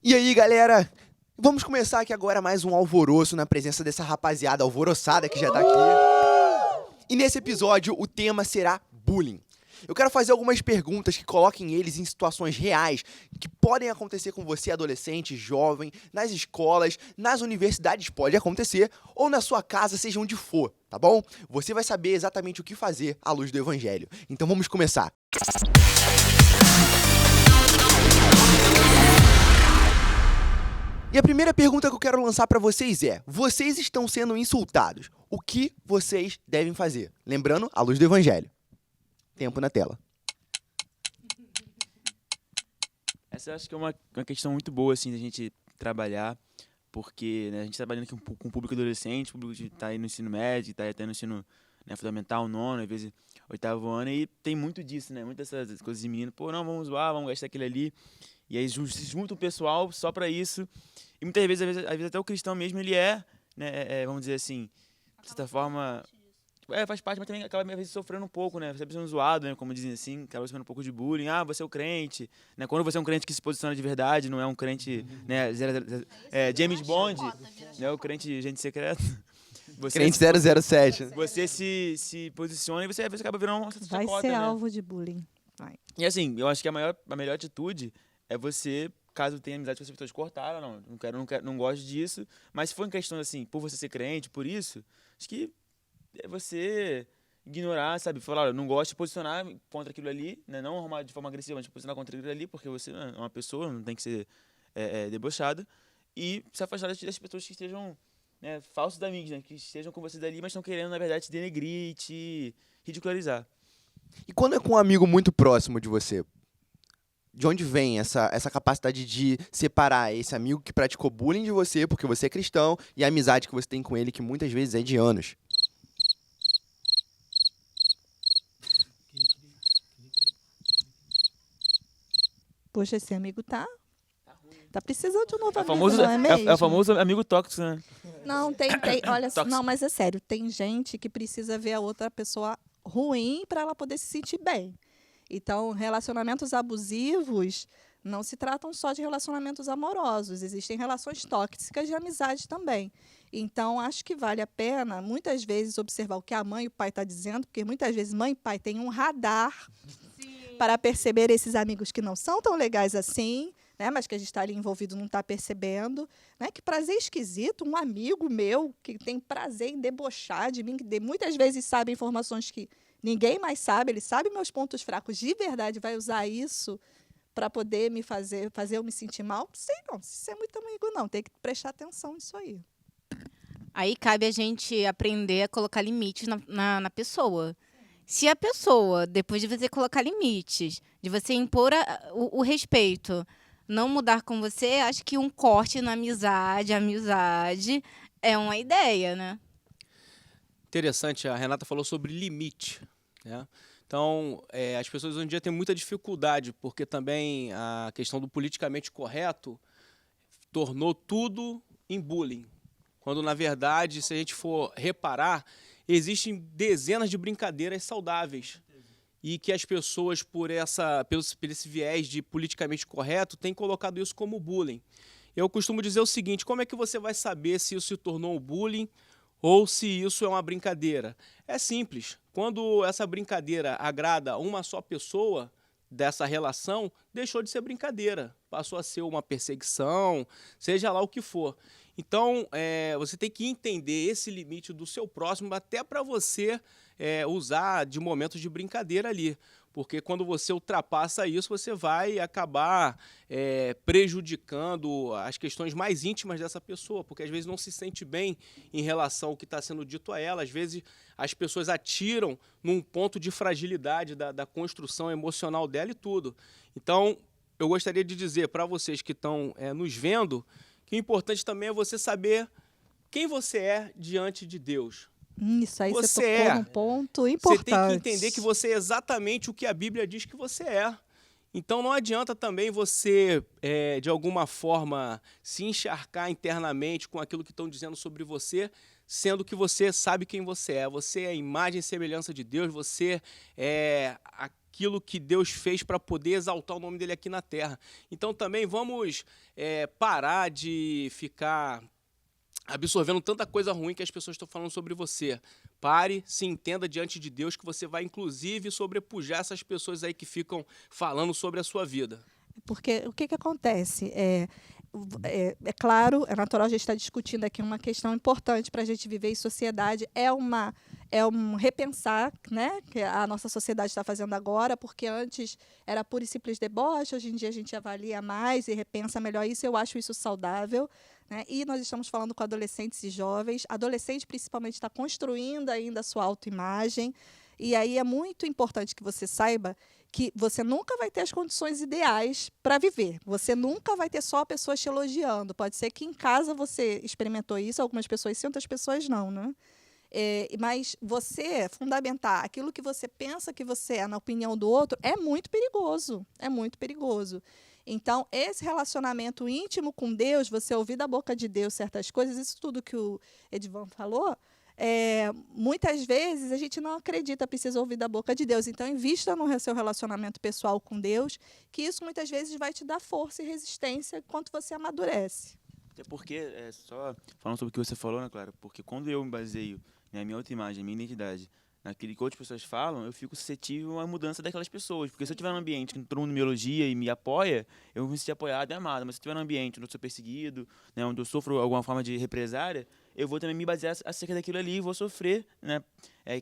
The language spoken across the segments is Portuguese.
E aí, galera? Vamos começar aqui agora mais um alvoroço na presença dessa rapaziada alvoroçada que já tá aqui. E nesse episódio o tema será bullying. Eu quero fazer algumas perguntas que coloquem eles em situações reais que podem acontecer com você, adolescente, jovem, nas escolas, nas universidades pode acontecer, ou na sua casa, seja onde for, tá bom? Você vai saber exatamente o que fazer à luz do evangelho. Então vamos começar. E a primeira pergunta que eu quero lançar para vocês é: vocês estão sendo insultados? O que vocês devem fazer? Lembrando, à luz do evangelho. Tempo na tela. Essa eu acho que é uma questão muito boa, assim, da gente trabalhar, porque, né, a gente trabalhando aqui com o público adolescente, o público que está aí no ensino médio, está aí até no ensino, né, fundamental, nono, às vezes oitavo ano, e tem muito disso, né, muitas dessas coisas de menino, pô, não, vamos zoar, vamos gastar aquele ali, e aí se junta o pessoal só para isso, e muitas vezes, às vezes até o cristão mesmo, ele né, vamos dizer assim, de certa forma... faz parte, mas também acaba às vezes sofrendo um pouco, né? Você é sendo zoado, né? Como dizem assim, acaba sofrendo um pouco de bullying. Ah, você é o crente, né? Quando você é um crente que se posiciona de verdade, não é um crente, né? James Bond, né? O crente agente secreto. Crente 007. Você se posiciona e você às vezes acaba virando uma Vai chacota, ser né? alvo de bullying. Vai. E assim, eu acho que a melhor atitude é você, caso tenha amizade com as pessoas, cortar, não gosto disso. Mas se for em questão assim, por você ser crente, por isso, acho que é você ignorar, sabe? Falar, olha, eu não gosto de posicionar contra aquilo ali, né? Não arrumar de forma agressiva, mas posicionar contra aquilo ali, porque você é uma pessoa, não tem que ser debochado. E se afastar das pessoas que estejam, né, falsos amigos, né? Que estejam com você dali, mas estão querendo, na verdade, te denegrir e te ridicularizar. E quando é com um amigo muito próximo de você? De onde vem essa capacidade de separar esse amigo que praticou bullying de você, porque você é cristão, e a amizade que você tem com ele, que muitas vezes é de anos? Poxa, esse amigo tá precisando de um novo É o amigo, famoso, não é mesmo? é o famoso amigo tóxico, né? Não, olha, Tóxico. não, mas é sério, tem gente que precisa ver a outra pessoa ruim para ela poder se sentir bem. Então, relacionamentos abusivos não se tratam só de relacionamentos amorosos, existem relações tóxicas de amizade também. Então, acho que vale a pena, muitas vezes, observar o que a mãe e o pai estão dizendo, porque muitas vezes mãe e pai têm um radar para perceber esses amigos que não são tão legais assim, né, mas que a gente está ali envolvido não está percebendo. Né? Que prazer esquisito, um amigo meu que tem prazer em debochar de mim, que muitas vezes sabe informações que ninguém mais sabe, ele sabe meus pontos fracos de verdade, vai usar isso para poder me fazer eu me sentir mal? Sei não, isso é muito amigo não, tem que prestar atenção nisso aí. Aí cabe a gente aprender a colocar limites na pessoa. Se a pessoa, depois de você colocar limites, de você impor o respeito, não mudar com você, acho que um corte na amizade é uma ideia, né? Interessante, a Renata falou sobre limite, né? Então, as pessoas hoje em dia têm muita dificuldade, porque também a questão do politicamente correto tornou tudo em bullying. Quando, na verdade, se a gente for reparar, existem dezenas de brincadeiras saudáveis e que as pessoas, por esse viés de politicamente correto, têm colocado isso como bullying. Eu costumo dizer o seguinte: como é que você vai saber se isso se tornou um bullying ou se isso é uma brincadeira? É simples. Quando essa brincadeira agrada uma só pessoa dessa relação, deixou de ser brincadeira, passou a ser uma perseguição, seja lá o que for. Então, você tem que entender esse limite do seu próximo até para você usar de momentos de brincadeira ali. Porque quando você ultrapassa isso, você vai acabar prejudicando as questões mais íntimas dessa pessoa, porque às vezes não se sente bem em relação ao que está sendo dito a ela. Às vezes as pessoas atiram num ponto de fragilidade da construção emocional dela e tudo. Então, eu gostaria de dizer para vocês que estão nos vendo que o importante também é você saber quem você é diante de Deus. Isso aí Você você tocou num ponto importante. Você tem que entender que você é exatamente o que a Bíblia diz que você é. Então não adianta também você, de alguma forma, se encharcar internamente com aquilo que estão dizendo sobre você, sendo que você sabe quem você é. Você é a imagem e semelhança de Deus, você é aquilo que Deus fez para poder exaltar o nome dele aqui na terra. Então também vamos parar de ficar absorvendo tanta coisa ruim que as pessoas estão falando sobre você. Pare, se entenda diante de Deus que você vai, inclusive, sobrepujar essas pessoas aí que ficam falando sobre a sua vida. Porque o que acontece? É claro, é natural a gente estar discutindo aqui uma questão importante para a gente viver em sociedade. É um repensar, né, que a nossa sociedade está fazendo agora, porque antes era puro e simples deboche, hoje em dia a gente avalia mais e repensa melhor isso. Eu acho isso saudável. Né? E nós estamos falando com adolescentes e jovens. Adolescente, principalmente, está construindo ainda a sua autoimagem. E aí é muito importante que você saiba que você nunca vai ter as condições ideais para viver. Você nunca vai ter só pessoas te elogiando. Pode ser que em casa você experimentou isso, algumas pessoas sim, outras pessoas não, né? Mas você fundamentar aquilo que você pensa que você é na opinião do outro é muito perigoso. É muito perigoso. Então, esse relacionamento íntimo com Deus, você ouvir da boca de Deus certas coisas, isso tudo que o Edvan falou, muitas vezes a gente não acredita, precisa ouvir da boca de Deus. Então, invista no seu relacionamento pessoal com Deus, que isso muitas vezes vai te dar força e resistência enquanto você amadurece. Até porque, só falando sobre o que você falou, né, Clara? Porque quando eu me baseio na minha autoimagem, minha identidade, naquilo que outras pessoas falam, eu fico suscetível à mudança daquelas pessoas. Porque se eu estiver num ambiente que todo mundo me elogia e me apoia, eu vou me sentir apoiado e amado. Mas se eu estiver num ambiente onde eu sou perseguido, né, onde eu sofro alguma forma de represária, eu vou também me basear acerca daquilo ali e vou sofrer. Né?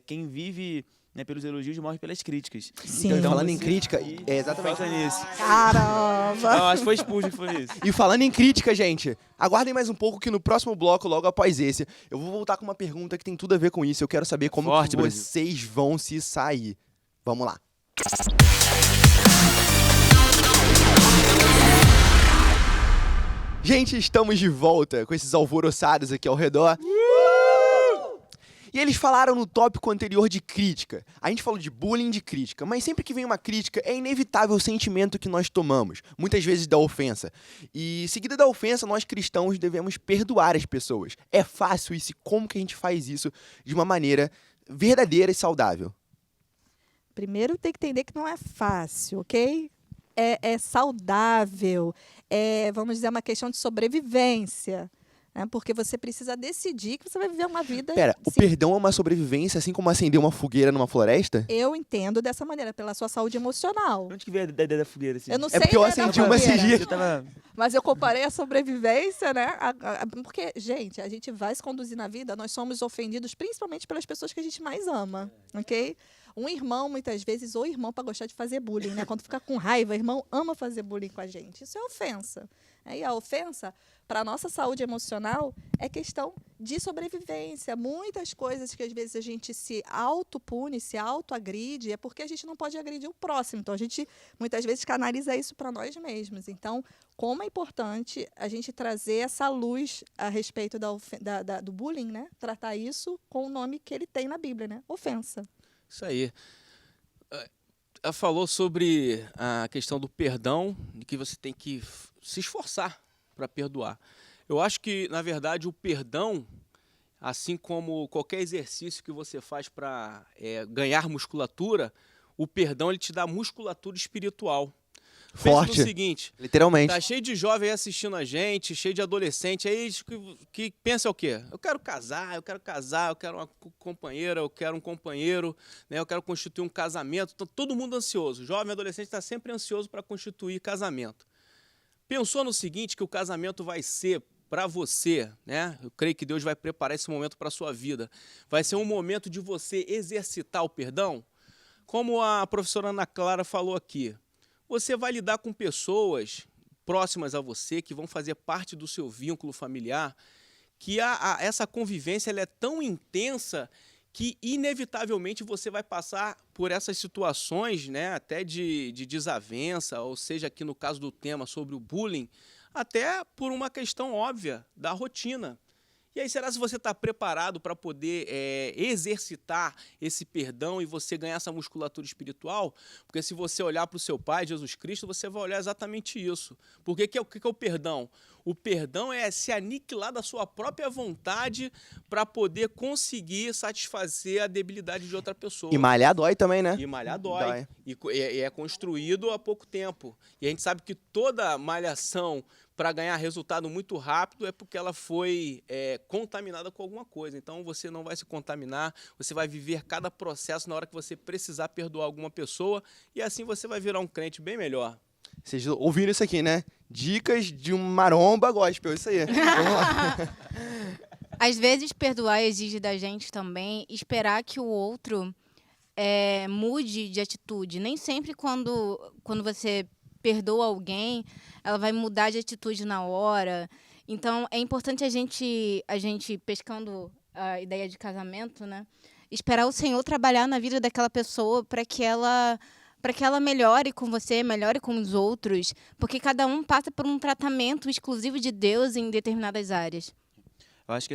Quem vive, né, pelos elogios morre pelas críticas. Sim. Então, falando em você crítica, aí exatamente. foca nisso. Caramba! Não, acho que foi expulso que foi isso. E falando em crítica, gente, aguardem mais um pouco que no próximo bloco, logo após esse, eu vou voltar com uma pergunta que tem tudo a ver com isso. Eu quero saber como Forte, que Brasil. vocês vão se sair. Vamos lá. Gente, estamos de volta com esses alvoroçados aqui ao redor. E eles falaram no tópico anterior de crítica. A gente falou de bullying, de crítica, mas sempre que vem uma crítica é inevitável o sentimento que nós tomamos, muitas vezes da ofensa. E seguida da ofensa, nós cristãos devemos perdoar as pessoas. É fácil isso e como que a gente faz isso de uma maneira verdadeira e saudável? Primeiro tem que entender que não é fácil, ok? É saudável, vamos dizer, uma questão de sobrevivência. Né? Porque você precisa decidir que você vai viver uma vida... Pera, o sim, perdão é uma sobrevivência, assim como acender uma fogueira numa floresta? eu entendo dessa maneira, pela sua saúde emocional. Onde que veio a ideia da fogueira? Assim? Eu não É sei porque eu a ideia da acendi uma esses fogueira, dias. Eu tava... mas eu comparei a sobrevivência, né? Porque, gente, a gente vai se conduzir na vida, nós somos ofendidos principalmente pelas pessoas que a gente mais ama, ok? Um irmão, muitas vezes, ou irmão para gostar de fazer bullying, né? Quando fica com raiva, o irmão ama fazer bullying com a gente. Isso é ofensa. E a ofensa, para a nossa saúde emocional, é questão de sobrevivência. Muitas coisas que, às vezes, a gente se autopune, se autoagride, é porque a gente não pode agredir o próximo. Então, a gente, muitas vezes, canaliza isso para nós mesmos. Então, como é importante a gente trazer essa luz a respeito do bullying, né? Tratar isso com o nome que ele tem na Bíblia, né? Ofensa. Isso aí. Ela falou sobre a questão do perdão, de que você tem que se esforçar para perdoar. Eu acho que, na verdade, o perdão, assim como qualquer exercício que você faz para ganhar musculatura, o perdão ele te dá musculatura espiritual. Forte. Pensa no seguinte, Literalmente. tá cheio de jovem aí assistindo a gente, cheio de adolescente aí que pensa o quê? Eu quero casar, eu quero uma companheira, eu quero um companheiro, né? Eu quero constituir um casamento. Tá todo mundo ansioso. O jovem adolescente está sempre ansioso para constituir casamento. Pensou no seguinte, que o casamento vai ser para você, né? Eu creio que Deus vai preparar esse momento para a sua vida. Vai ser um momento de você exercitar o perdão. Como a professora Ana Clara falou aqui, você vai lidar com pessoas próximas a você, que vão fazer parte do seu vínculo familiar, que essa convivência ela é tão intensa que, inevitavelmente, você vai passar por essas situações, né, até de desavença, ou seja, aqui no caso do tema sobre o bullying, até por uma questão óbvia da rotina. E aí, será se você está preparado para poder exercitar esse perdão e você ganhar essa musculatura espiritual? Porque se você olhar para o seu Pai, Jesus Cristo, você vai olhar exatamente isso. Porque o que é o perdão? O perdão é se aniquilar da sua própria vontade para poder conseguir satisfazer a debilidade de outra pessoa. E malhar dói também, né? E malhar dói. Dói. E é construído há pouco tempo. E a gente sabe que toda malhação, para ganhar resultado muito rápido, é porque ela foi contaminada com alguma coisa. Então, você não vai se contaminar, você vai viver cada processo na hora que você precisar perdoar alguma pessoa, e assim você vai virar um crente bem melhor. Vocês ouviram isso aqui, né? Dicas de um maromba gospel, isso aí. Vamos lá. Às vezes, perdoar exige da gente também esperar que o outro mude de atitude. Nem sempre quando você perdoa alguém, ela vai mudar de atitude na hora. Então, é importante a gente pescando a ideia de casamento, né? Esperar o Senhor trabalhar na vida daquela pessoa para que ela melhore com você, melhore com os outros, porque cada um passa por um tratamento exclusivo de Deus em determinadas áreas. Eu acho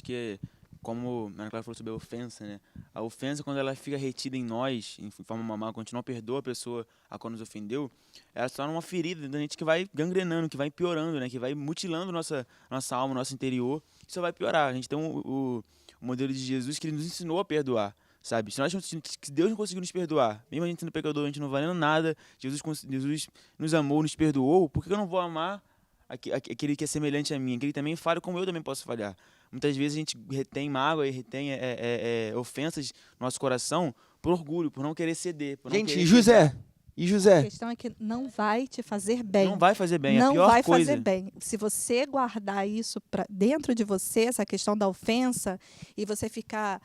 que como a Ana Clara falou sobre a ofensa, né? A ofensa, quando ela fica retida em nós, em forma mamar, quando a gente não perdoa a pessoa a qual nos ofendeu, ela se torna uma ferida da gente que vai gangrenando, que vai piorando, né? Que vai mutilando nossa alma, nosso interior. Isso vai piorar. A gente tem o modelo de Jesus que ele nos ensinou a perdoar, sabe? Se Deus não conseguiu nos perdoar, mesmo a gente sendo pecador, a gente não valendo nada, Jesus nos amou, nos perdoou, por que eu não vou amar aquele que é semelhante a mim, aquele que também falha como eu também posso falhar? Muitas vezes a gente retém mágoa e retém ofensas no nosso coração por orgulho, por não querer ceder. Por não Gente, querer e José? ceder. E A José? questão é que não vai te fazer bem. Não vai fazer bem, é a Não pior vai coisa. fazer bem. Se você guardar isso dentro de você, essa questão da ofensa, e você ficar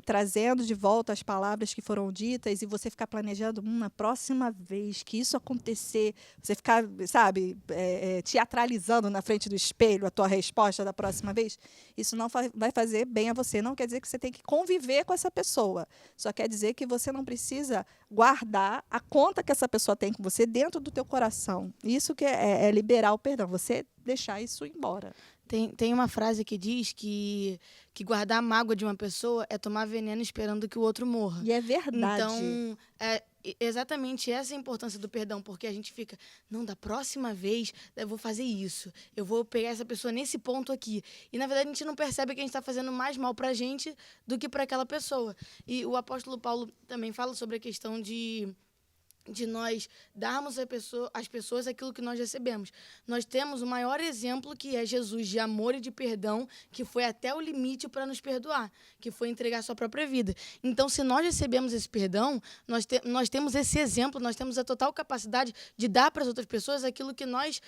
trazendo de volta as palavras que foram ditas, e você ficar planejando na próxima vez que isso acontecer, você ficar, sabe, teatralizando na frente do espelho a tua resposta da próxima vez, isso não vai fazer bem a você. Não quer dizer que você tem que conviver com essa pessoa. Só quer dizer que você não precisa guardar a conta que essa pessoa tem com você dentro do teu coração. Isso que é liberar o perdão, você deixar isso embora. Tem uma frase que diz que guardar a mágoa de uma pessoa é tomar veneno esperando que o outro morra. E é verdade. Então, exatamente essa é a importância do perdão, porque a gente fica, não, da próxima vez eu vou fazer isso, eu vou pegar essa pessoa nesse ponto aqui. E, na verdade, a gente não percebe que a gente está fazendo mais mal para a gente do que para aquela pessoa. E o apóstolo Paulo também fala sobre a questão de nós darmos às pessoas aquilo que nós recebemos. Nós temos o maior exemplo, que é Jesus, de amor e de perdão, que foi até o limite para nos perdoar, que foi entregar sua própria vida. Então, se nós recebemos esse perdão, nós temos esse exemplo, nós temos a total capacidade de dar para as outras pessoas aquilo que nós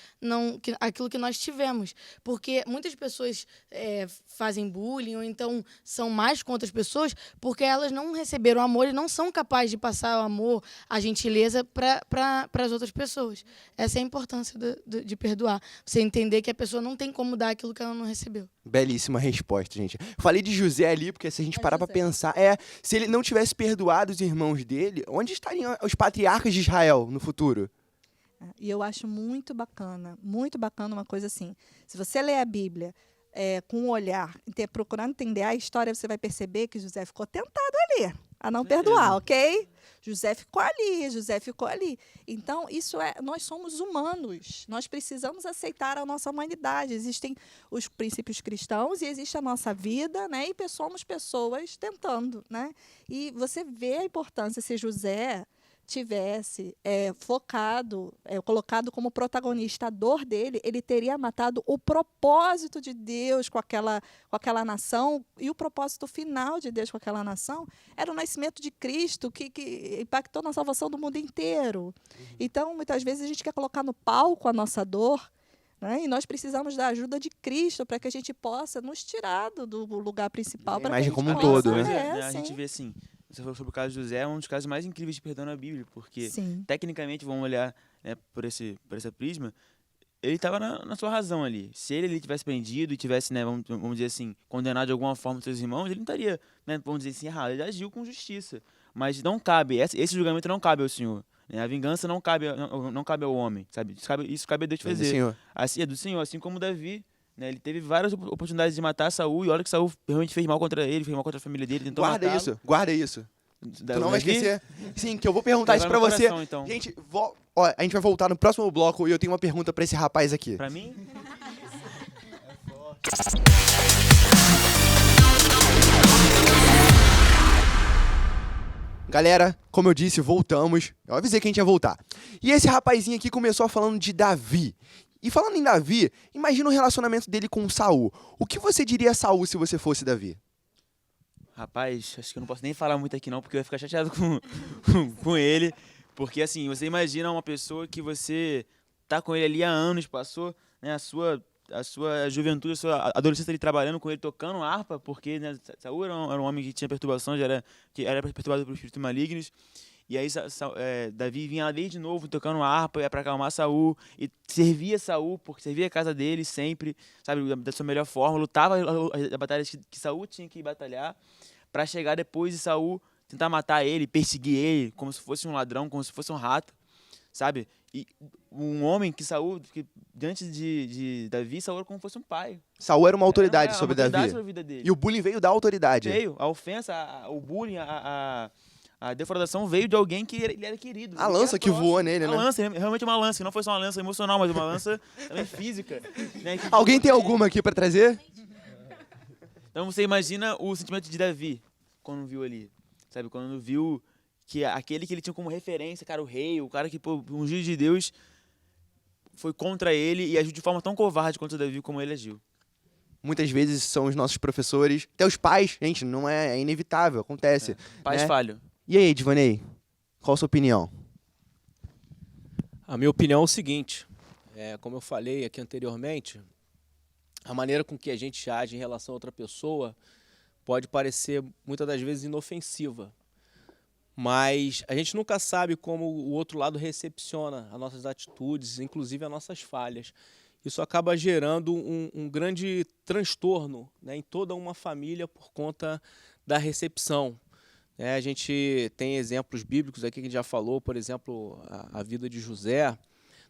tivemos. Porque muitas pessoas fazem bullying, ou então são mais com outras pessoas, porque elas não receberam amor e não são capazes de passar o amor, a gentileza, para as outras pessoas. Essa é a importância de perdoar. Você entender que a pessoa não tem como dar aquilo que ela não recebeu. Belíssima resposta, gente. Falei de José ali, porque se a gente parar pra José. pensar, se ele não tivesse perdoado os irmãos dele, onde estariam os patriarcas de Israel no futuro? E eu acho muito bacana uma coisa assim. Se você ler a Bíblia com um olhar, procurando entender a história, você vai perceber que José ficou tentado ali a não perdoar, ok? José ficou ali. Então, nós somos humanos. Nós precisamos aceitar a nossa humanidade. Existem os princípios cristãos e existe a nossa vida, né? E somos pessoas tentando, né? E você vê a importância, se José tivesse colocado como protagonista a dor dele, ele teria matado o propósito de Deus com aquela nação, e o propósito final de Deus com aquela nação era o nascimento de Cristo, que impactou na salvação do mundo inteiro. Então, muitas vezes, a gente quer colocar no palco a nossa dor, né? E nós precisamos da ajuda de Cristo para que a gente possa nos tirar do lugar principal. A imagem como um possa, todo, né? A gente vê assim, você falou sobre o caso de José, é um dos casos mais incríveis de perdão na Bíblia, porque Sim. tecnicamente, vamos olhar, né, por essa prisma, ele estava na sua razão ali. Se ele tivesse prendido e tivesse, né, vamos dizer assim, condenado de alguma forma os seus irmãos, ele não estaria, né, vamos dizer assim, errado. Ele agiu com justiça. Mas não cabe, esse julgamento não cabe ao Senhor. Né? A vingança não cabe ao homem, sabe? Isso cabe a Deus fazer. Senhor. Assim, é do Senhor, assim como Davi. Né, ele teve várias oportunidades de matar Saul, e olha que Saul realmente fez mal contra ele, fez mal contra a família dele, tentou matá-lo. Guarda isso. Tu não vai esquecer? Sim, que eu vou perguntar isso Levar pra no você. coração, então. Gente, ó, a gente vai voltar no próximo bloco e eu tenho uma pergunta pra esse rapaz aqui. Pra mim? Galera, como eu disse, voltamos. Eu avisei que a gente ia voltar. E esse rapazinho aqui começou falando de Davi. E falando em Davi, imagina o relacionamento dele com Saul. O que você diria a Saul se você fosse Davi? Rapaz, acho que eu não posso nem falar muito aqui não, porque eu ia ficar chateado com ele. Porque assim, você imagina uma pessoa que você tá com ele ali há anos, passou, né, a sua juventude, a sua adolescência ali trabalhando com ele, tocando harpa, porque, né, Saul era um homem que tinha perturbação, que era perturbado por espíritos malignos. E aí Davi vinha lá desde novo tocando harpa para acalmar Saul e servia Saul, porque servia a casa dele sempre, sabe, da sua melhor forma, lutava a batalha que Saul tinha que batalhar para chegar depois de Saul tentar matar ele, perseguir ele como se fosse um ladrão, como se fosse um rato, sabe? E um homem que Saul, que diante de Davi, Saul era como se fosse um pai. Saul era uma autoridade Era uma sobre autoridade Davi. sobre a vida dele. E o bullying veio da autoridade. Veio, a ofensa, o bullying, a defraudação veio de alguém que ele era querido. A ele lança era que próximo. voou nele, né? A lança, realmente uma lança, que não foi só uma lança emocional, mas uma lança também física. Né? Alguém tem alguma aqui pra trazer? Então você imagina o sentimento de Davi, quando viu ali, sabe? Quando viu que aquele que ele tinha como referência, cara, o rei, o cara que, pô, ungido de Deus, foi contra ele e agiu de forma tão covarde contra Davi como ele agiu. Muitas vezes são os nossos professores, até os pais, gente, não é inevitável, acontece. Pais né? falham. E aí, Divanei, qual a sua opinião? A minha opinião é o seguinte, como eu falei aqui anteriormente, a maneira com que a gente age em relação a outra pessoa pode parecer muitas das vezes inofensiva, mas a gente nunca sabe como o outro lado recepciona as nossas atitudes, inclusive as nossas falhas. Isso acaba gerando um grande transtorno, né, em toda uma família por conta da recepção. A gente tem exemplos bíblicos aqui que a gente já falou, por exemplo, a vida de José.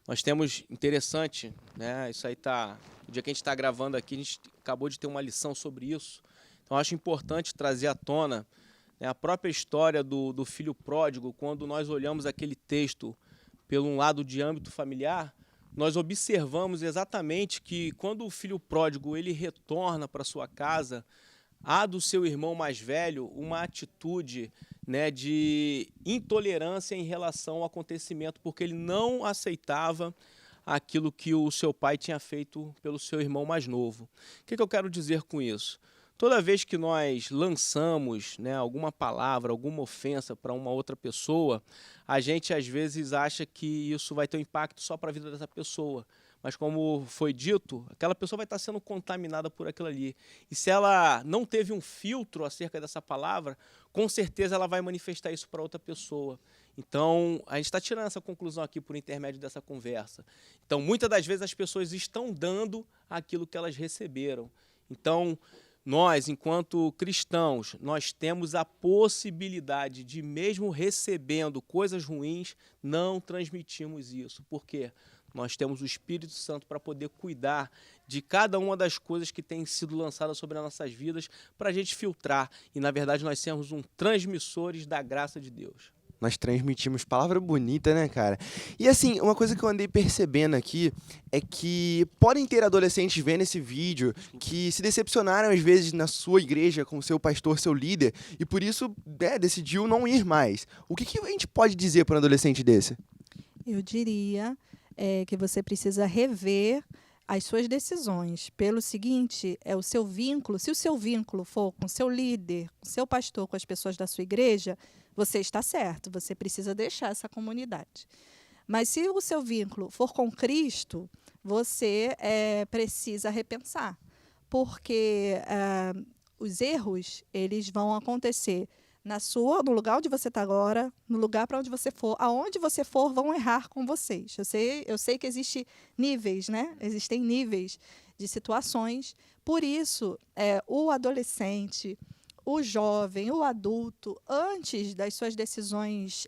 Nós temos, interessante, né, isso aí tá, o dia que a gente está gravando aqui, a gente acabou de ter uma lição sobre isso. Então, acho importante trazer à tona, né, a própria história do filho pródigo. Quando nós olhamos aquele texto pelo lado de âmbito familiar, nós observamos exatamente que quando o filho pródigo ele retorna para sua casa, há do seu irmão mais velho uma atitude, né, de intolerância em relação ao acontecimento, porque ele não aceitava aquilo que o seu pai tinha feito pelo seu irmão mais novo. O que eu quero dizer com isso? Toda vez que nós lançamos, né, alguma palavra, alguma ofensa para uma outra pessoa, a gente às vezes acha que isso vai ter um impacto só para a vida dessa pessoa. Mas como foi dito, aquela pessoa vai estar sendo contaminada por aquilo ali. E se ela não teve um filtro acerca dessa palavra, com certeza ela vai manifestar isso para outra pessoa. Então, a gente está tirando essa conclusão aqui por intermédio dessa conversa. Então, muitas das vezes as pessoas estão dando aquilo que elas receberam. Então, nós, enquanto cristãos, nós temos a possibilidade de, mesmo recebendo coisas ruins, não transmitirmos isso. Por quê? Nós temos o Espírito Santo para poder cuidar de cada uma das coisas que têm sido lançadas sobre as nossas vidas, para a gente filtrar. E, na verdade, nós somos transmissores da graça de Deus. Nós transmitimos palavra bonita, né, cara? E assim, uma coisa que eu andei percebendo aqui é que podem ter adolescentes vendo esse vídeo que se decepcionaram às vezes na sua igreja com seu pastor, seu líder, e por isso decidiu não ir mais. O que a gente pode dizer para um adolescente desse? Eu diria que você precisa rever as suas decisões. Pelo seguinte, o seu vínculo, se o seu vínculo for com seu líder, com seu pastor, com as pessoas da sua igreja, você está certo, você precisa deixar essa comunidade. Mas se o seu vínculo for com Cristo, você precisa repensar, porque os erros eles vão acontecer no lugar onde você está agora, no lugar para onde você for, aonde você for, vão errar com vocês. Eu sei que existem níveis, né? Existem níveis de situações. Por isso, o adolescente, o jovem, o adulto, antes das suas decisões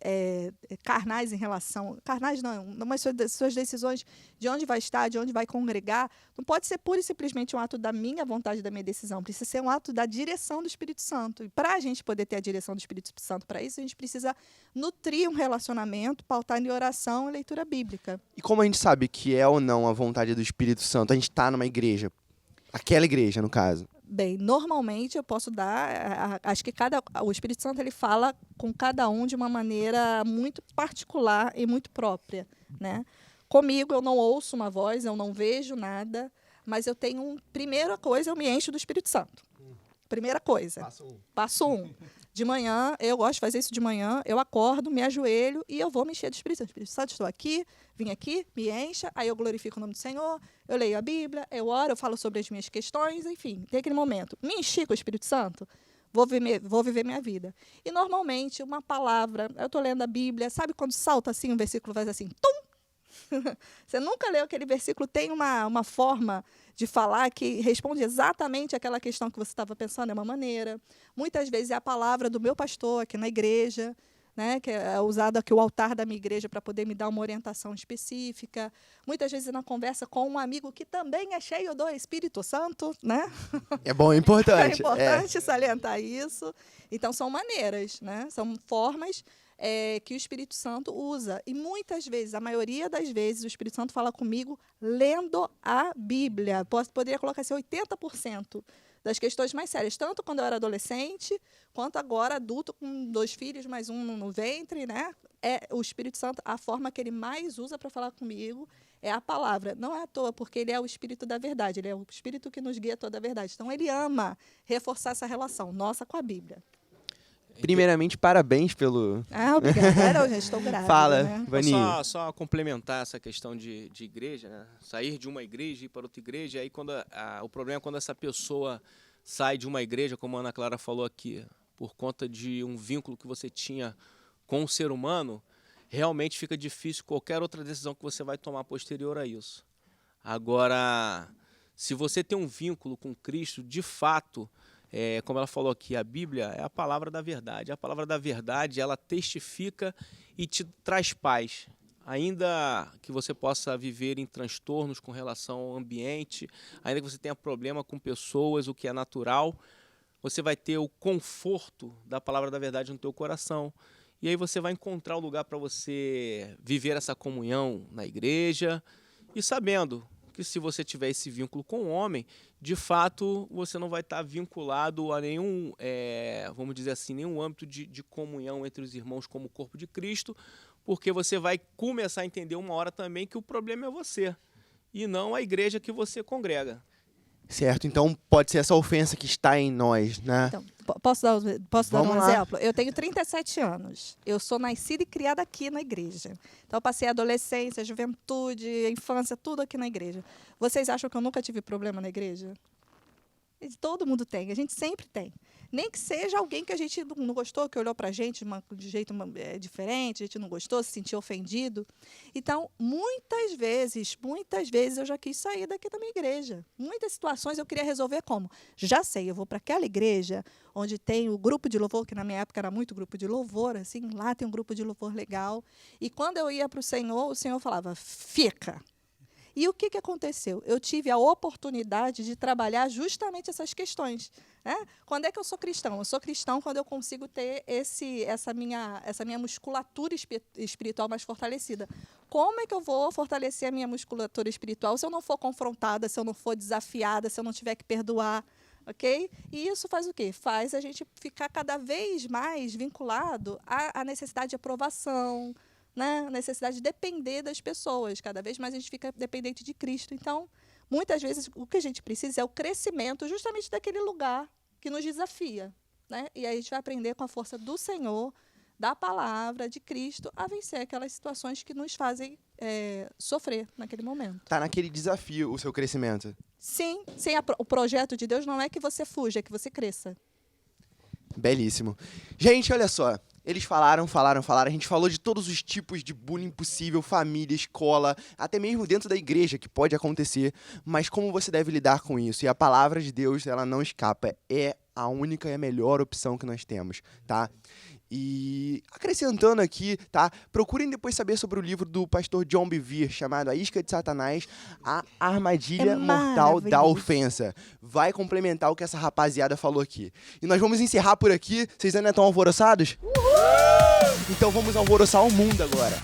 carnais em relação... Carnais não, mas suas decisões de onde vai estar, de onde vai congregar, não pode ser pura e simplesmente um ato da minha vontade, da minha decisão. Precisa ser um ato da direção do Espírito Santo. E para a gente poder ter a direção do Espírito Santo para isso, a gente precisa nutrir um relacionamento pautado em oração e leitura bíblica. E como a gente sabe que é ou não a vontade do Espírito Santo? A gente está numa igreja. Aquela igreja, no caso. Bem, normalmente eu posso dar, acho que o Espírito Santo ele fala com cada um de uma maneira muito particular e muito própria, né? Comigo eu não ouço uma voz, eu não vejo nada, mas eu tenho primeira coisa, eu me encho do Espírito Santo. Primeira coisa. Passo um. De manhã, eu gosto de fazer isso de manhã, eu acordo, me ajoelho e eu vou me encher do Espírito Santo. Espírito Santo, estou aqui, vim aqui, me encha, aí eu glorifico o nome do Senhor, eu leio a Bíblia, eu oro, eu falo sobre as minhas questões, enfim, tem aquele momento. Me enchi com o Espírito Santo, vou viver minha vida. E, normalmente, uma palavra, eu estou lendo a Bíblia, sabe quando salta assim, um versículo faz assim, tum! Você nunca leu aquele versículo, tem uma forma de falar que responde exatamente aquela questão que você estava pensando, é uma maneira. Muitas vezes é a palavra do meu pastor aqui na igreja, né, que é usado aqui o altar da minha igreja para poder me dar uma orientação específica. Muitas vezes na conversa com um amigo que também é cheio do Espírito Santo, né? É bom, é importante. É importante salientar isso. Então, são maneiras, né? São formas que o Espírito Santo usa. E muitas vezes, a maioria das vezes, o Espírito Santo fala comigo lendo a Bíblia. Poderia colocar assim, 80% das questões mais sérias, tanto quando eu era adolescente, quanto agora adulto, com 2 filhos, mais um no ventre, né? O Espírito Santo, a forma que ele mais usa para falar comigo é a palavra. Não é à toa, porque ele é o Espírito da verdade, ele é o Espírito que nos guia a toda a verdade. Então, ele ama reforçar essa relação nossa com a Bíblia. Primeiramente, parabéns pelo... Obrigada. Eu estou grávida. Fala, né? Vaninho. Só complementar essa questão de igreja, né? Sair de uma igreja e ir para outra igreja. Aí o problema é quando essa pessoa sai de uma igreja, como a Ana Clara falou aqui, por conta de um vínculo que você tinha com o ser humano, realmente fica difícil qualquer outra decisão que você vai tomar posterior a isso. Agora, se você tem um vínculo com Cristo, de fato... como ela falou aqui, a Bíblia é a palavra da verdade. A palavra da verdade, ela testifica e te traz paz. Ainda que você possa viver em transtornos com relação ao ambiente, ainda que você tenha problema com pessoas, o que é natural, você vai ter o conforto da palavra da verdade no teu coração. E aí você vai encontrar o lugar para você viver essa comunhão na igreja e sabendo que se você tiver esse vínculo com o homem, de fato, você não vai estar vinculado a nenhum, vamos dizer assim, nenhum âmbito de comunhão entre os irmãos como o corpo de Cristo, porque você vai começar a entender uma hora também que o problema é você, e não a igreja que você congrega. Certo, então pode ser essa ofensa que está em nós, né? Então, posso dar um Vamos lá. exemplo? Eu tenho 37 anos. Eu sou nascida e criada aqui na igreja. Então, eu passei a adolescência, a juventude, a infância, tudo aqui na igreja. Vocês acham que eu nunca tive problema na igreja? Todo mundo tem, a gente sempre tem. Nem que seja alguém que a gente não gostou, que olhou para a gente de jeito diferente, a gente não gostou, se sentiu ofendido. Então, muitas vezes eu já quis sair daqui da minha igreja. Muitas situações eu queria resolver como? Já sei, eu vou para aquela igreja onde tem o grupo de louvor, que na minha época era muito grupo de louvor, assim, lá tem um grupo de louvor legal. E quando eu ia para o Senhor falava, fica. E o que aconteceu? Eu tive a oportunidade de trabalhar justamente essas questões. Né? Quando é que eu sou cristão? Eu sou cristão quando eu consigo ter essa minha musculatura espiritual mais fortalecida. Como é que eu vou fortalecer a minha musculatura espiritual se eu não for confrontada, se eu não for desafiada, se eu não tiver que perdoar? Okay? E isso faz o quê? Faz a gente ficar cada vez mais vinculado à necessidade de aprovação, né? A necessidade de depender das pessoas. Cada vez mais a gente fica dependente de Cristo. Então, muitas vezes, o que a gente precisa é o crescimento justamente daquele lugar que nos desafia. Né? E aí a gente vai aprender com a força do Senhor, da palavra, de Cristo, a vencer aquelas situações que nos fazem sofrer naquele momento. Tá naquele desafio o seu crescimento. Sim, o projeto de Deus não é que você fuja, é que você cresça. Belíssimo. Gente, olha só. Eles falaram. A gente falou de todos os tipos de bullying possível, família, escola, até mesmo dentro da igreja, que pode acontecer. Mas como você deve lidar com isso? E a palavra de Deus, ela não escapa. É a única e a melhor opção que nós temos, tá? E acrescentando aqui, tá? Procurem depois saber sobre o livro do pastor John Bevere, chamado A Isca de Satanás, a Armadilha Mortal da maravilhoso. Ofensa. Vai complementar o que essa rapaziada falou aqui. E nós vamos encerrar por aqui. Vocês ainda estão alvoroçados? Então vamos alvoroçar o mundo agora.